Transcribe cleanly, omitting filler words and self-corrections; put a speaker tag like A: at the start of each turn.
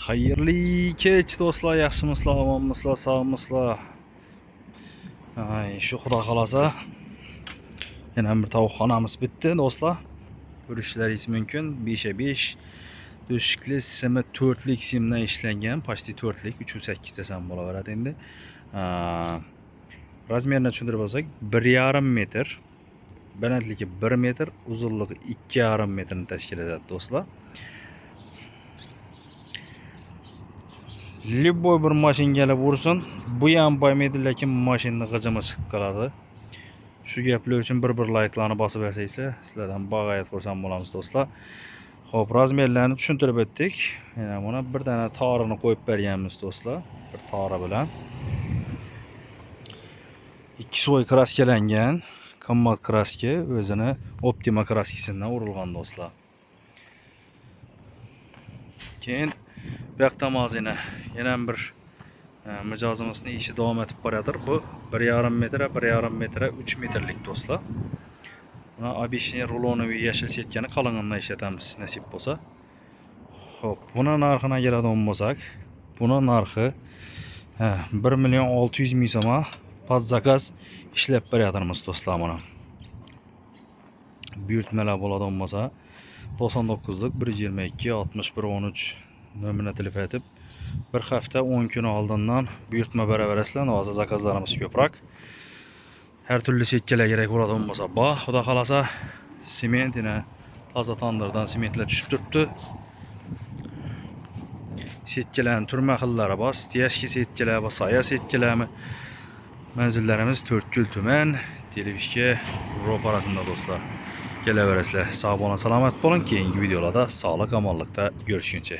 A: Hayırlı kech do'stlar, yaxshimisizlar, omonmisizlar, sog'misizlar? Shu xudo xolasa yana bir tovuqxonamiz bitdi do'stlar. Ko'rishlaringiz mumkin. 5/5 do'shikli simi 4lik simdan ishlangan, почти 4lik, 3.8 desam bo'laveradi endi. Razmerini tushuntirib olsak, 1,5 metr, balandligi 1 metr, uzunligi 2,5 metrni tashkil etadi do'stlar. Любой bir mashinaga ursin, bu ham bo'lmaydi, lekin mashinaning g'ijimi chiqib qoladi. Shu gaplar uchun bir like'larni bosib bersangizlar, sizlardan bag'ayat xursand bo'lamiz do'stlar. Xo'p, razmerlarni tushuntirib o'tdik. Yana buni bir dana torini qo'yib berganmiz do'stlar. Bir tori bilan 2 so'y kraskalangan, qimmat kraska, o'zini Optima kraskasidan urilgan do'stlar. Keyin bu yoqda mazina yana bir mijozimizning ishi davom etib boradir. Bu 1,5 metr, 1,5 metr, 3 metrlik do'stlar. Buni обычный rulonoviy yashil setkani qalingandan ishlatamiz nasib bo'lsa. Xo'p, buni narxini keladigan bo'lsak, buni narxi 1,600,000 so'm под zakaz ishlab beramiz do'stlar. Buni buyurtmalar bo'ladigan bo'lsa 99lik 122 61 13 nomerine telefon etib, bir hafta 10 kun oldindan buyurtma beraverasizlar. Hozir zakazlarimiz ko'proq. Her türlü setkeler gerek bo'ladigan bo'lsa, xudo xolasa sement yana toza tandirdan sementlar tushib turibdi. Setkelarning turma xillari bor, stiyashki setkelar va soya setkelarmi. Manzillarimiz To'rtko'l tuman, Televishga ro'parasida do'stlar. Kelaverasizlar. Sog' bo'ling, salomat bo'ling. Keyingi videolarda sog'lik, omonlikda görüşguncha.